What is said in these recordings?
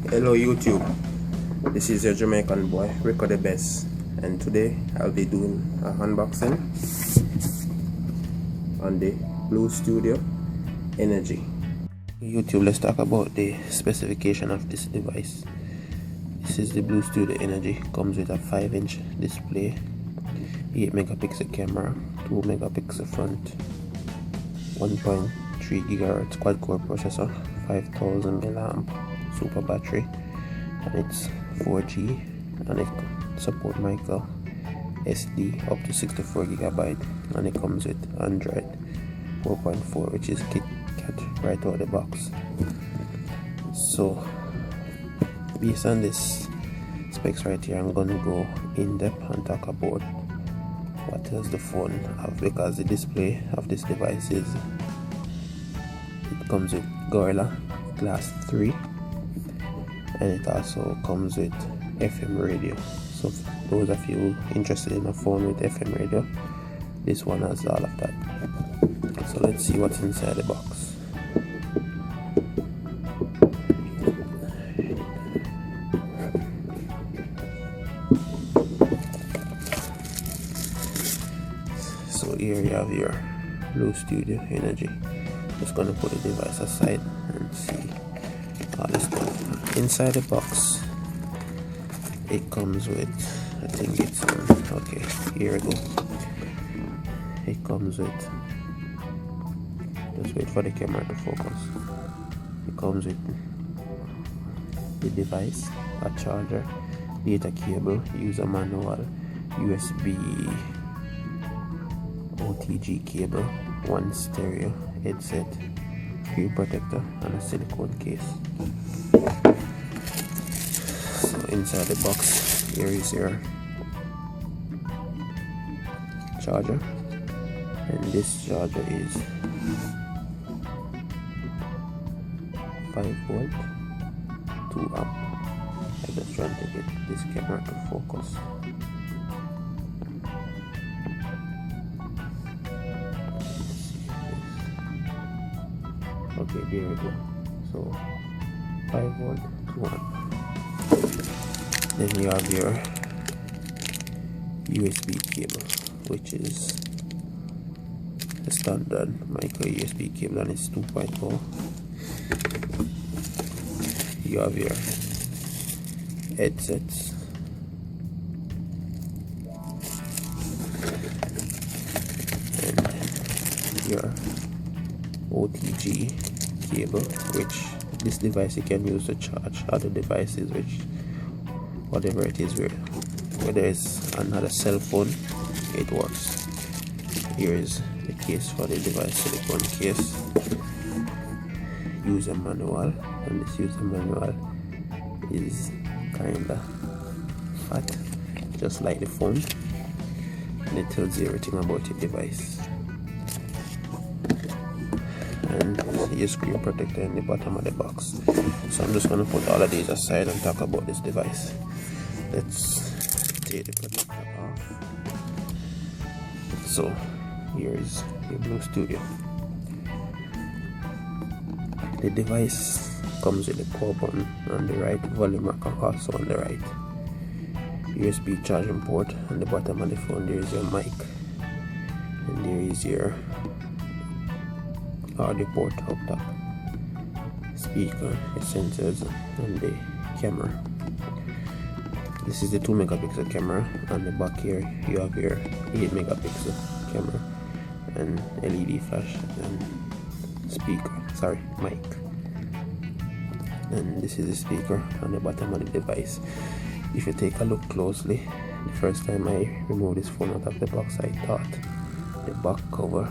Hello YouTube, this is your Jamaican boy, Rico the Best, and today I'll be doing a unboxing on the Blue Studio Energy. YouTube, let's talk about the specification of this device. This is the Blue Studio Energy. Comes with a 5-inch display, 8 megapixel camera, 2 megapixel front, 1.3 GHz quad core processor, 5000 mAh super battery, and it's 4G, and it support micro SD up to 64 GB, and it comes with Android 4.4, which is KitKat right out of the box. So based on this specs right here, I'm gonna go in depth and talk about what does the phone have, because the display of this device is, it comes with Gorilla Glass 3, and it also comes with FM radio. So for those of you interested in a phone with FM radio, this one has all of that. So let's see what's inside the box. So here you have your Blue Studio Energy. Just gonna put the device aside and see all the stuff inside the box. It comes with, I think it's okay, here we go. It comes with, just wait for the camera to focus. It comes with the device, a charger, data cable, user manual, USB OTG cable, one stereo headset, screen protector, and a silicone case. So inside the box, here is your charger, and this charger is 5V, 2A. I'm just trying to get this camera to focus. Okay, there we go. So 5V, 2A. Then you have your USB cable, which is a standard micro USB cable, and it's 2.0. You have your headsets, and your OTG cable, which this device you can use to charge other devices, which whatever it is, whether it's another cell phone, it works. Here is the case for the device, silicone case, user manual, and this user manual is kinda fat, just like the phone, and it tells you everything about your device. And your screen protector in the bottom of the box. So I'm just going to put all of these aside and talk about this device. Let's take the protector off. So here is your Blue Studio. The device comes with a power button on the right, volume rocker also on the right, USB charging port on the bottom of the phone. There is your mic, and there is your audio port up top, speaker, the sensors, and the camera. This is the 2 megapixel camera. On the back here you have your 8 megapixel camera and LED flash and mic. And this is the speaker on the bottom of the device. If you take a look closely, the first time I removed this phone out of the box, I thought the back cover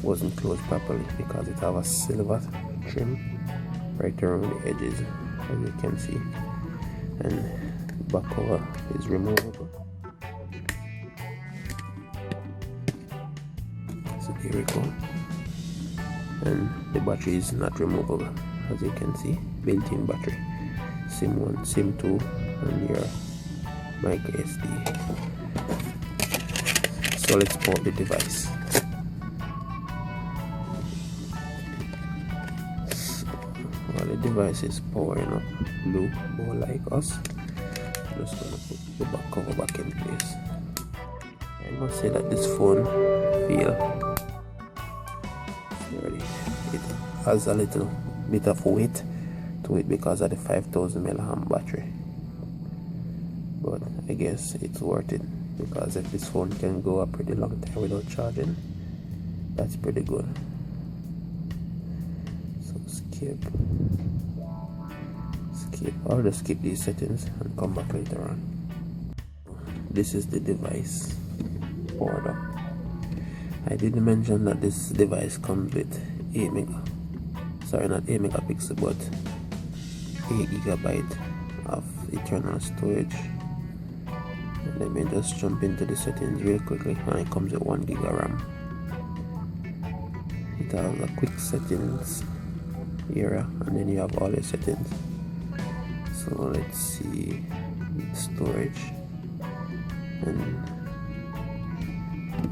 wasn't closed properly, because it have a silver trim right around the edges, as you can see, and the back cover is removable. So here we go, and the battery is not removable, as you can see, built-in battery, SIM 1, SIM 2, and your micro SD. So let's port the device. device is powering up blue, more like us. I'm just gonna put the back cover back in place. I must say that this phone feels sturdy. It has a little bit of weight to it because of the 5000 mAh battery, but I guess it's worth it, because if this phone can go a pretty long time without charging, that's pretty good. So skip, I'll just skip these settings and come back later on. This is the device powered up. I did mention that this device comes with 8 megapixel, but 8 gigabyte of internal storage. Let me just jump into the settings real quickly, and it comes with 1 gig of RAM. It has a quick settings area, and then you have all your settings. So let's see storage, and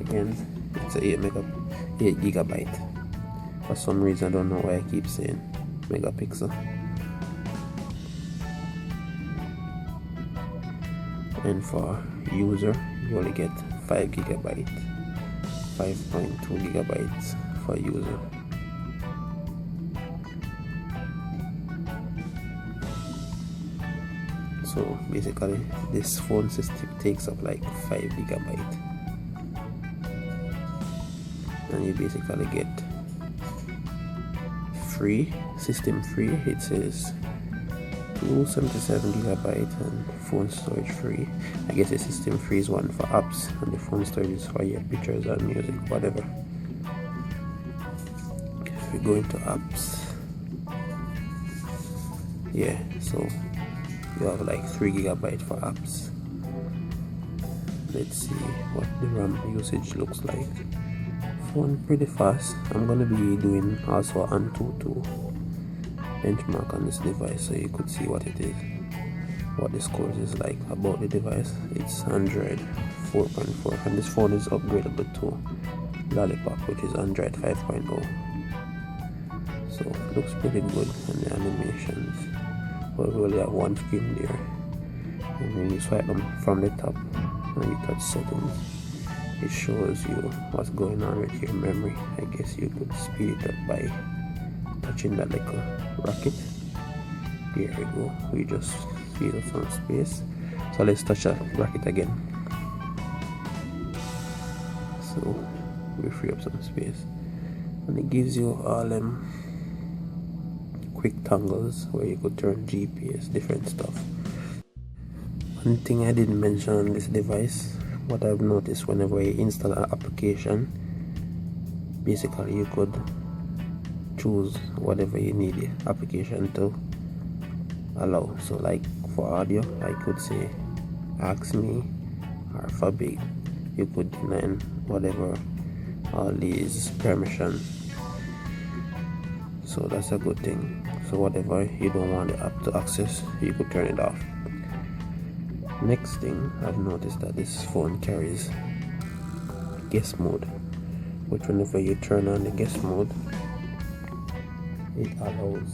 again it's a 8 gigabyte. For some reason, I don't know why I keep saying megapixel. And for user, you only get 5 gigabyte, 5.2 gigabytes for user. So basically this phone system takes up like 5 gigabyte, and you basically get system free. It says 277 gigabyte and phone storage free. I guess the system free is one for apps, and the phone storage is for your pictures and music, whatever. If we go into apps, yeah, so you have like 3 gigabyte for apps. Let's see what the RAM usage looks like. Phone pretty fast. I'm gonna be doing also Antutu benchmark on this device, so you could see what it is, what the scores is like about the device. It's Android 4.4, and this phone is upgradable to Lollipop, which is Android 5.0. So it looks pretty good, and the animations, but we only have one screen there, and when you swipe them from the top and you touch settings, it shows you what's going on with your memory. I guess you could speed it up by touching that little rocket. There we go, we just speed up some space. So let's touch that rocket again, so we free up some space, and it gives you all them quick toggles where you could turn GPS, different stuff. One thing I didn't mention on this device, what I've noticed whenever you install an application, basically you could choose whatever you need the application to allow. So like for audio, I could say ask me, or for big, you could deny whatever all these permissions. So that's a good thing. So whatever you don't want the app to access, you could turn it off. Next thing, I've noticed that this phone carries guest mode, which whenever you turn on the guest mode, it allows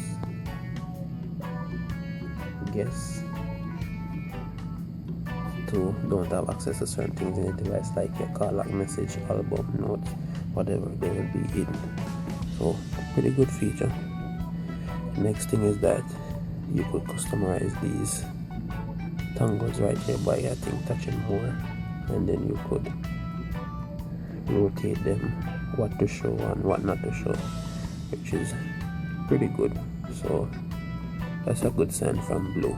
guests to don't have access to certain things in the device, like your call, like message, album, notes, whatever, they will be hidden. So pretty good feature. Next thing is that you could customize these tangles right here by, I think, touching more, and then you could rotate them, what to show and what not to show, which is pretty good. So that's a good sign from Blue.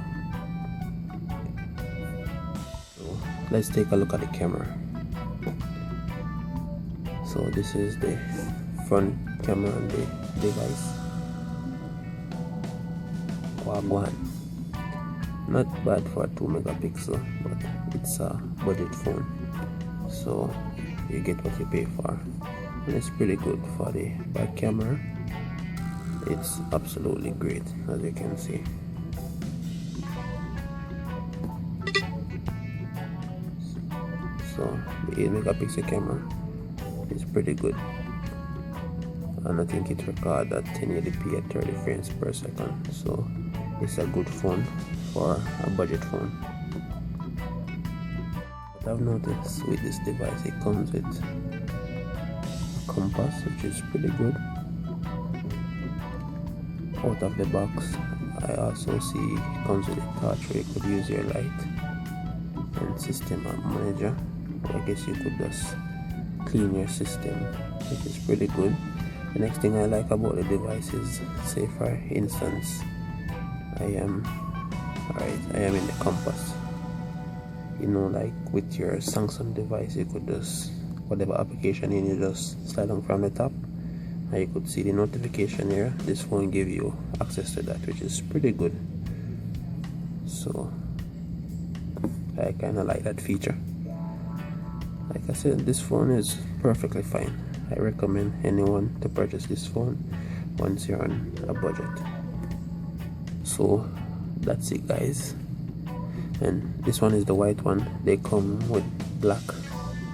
So let's take a look at the camera. So this is the front camera on the device. Wagwan. Not bad for a 2 megapixel, but it's a budget phone, so you get what you pay for, and it's pretty good. For the back camera, it's absolutely great, as you can see. So the 8 megapixel camera is pretty good, and I think it records at 1080p at 30 frames per second, so it's a good phone for a budget phone. What I've noticed with this device, it comes with a compass, which is pretty good. Out of the box, I also see it comes with a torch where you could use your light, and system app manager. I guess you could just clean your system, which is pretty good. The next thing I like about the device is, say for instance, I am in the compass. You know, like with your Samsung device, you could just, whatever application you just slide on from the top, and you could see the notification here. This phone give you access to that, which is pretty good. So I kind of like that feature. Like I said, this phone is perfectly fine. I recommend anyone to purchase this phone once you're on a budget. So that's it, guys. And this one is the white one. They come with black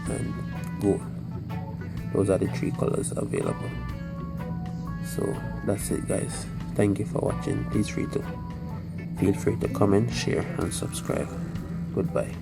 and gold. Those are the three colors available. So that's it, guys. Thank you for watching. Feel free to comment, share, and subscribe. Goodbye.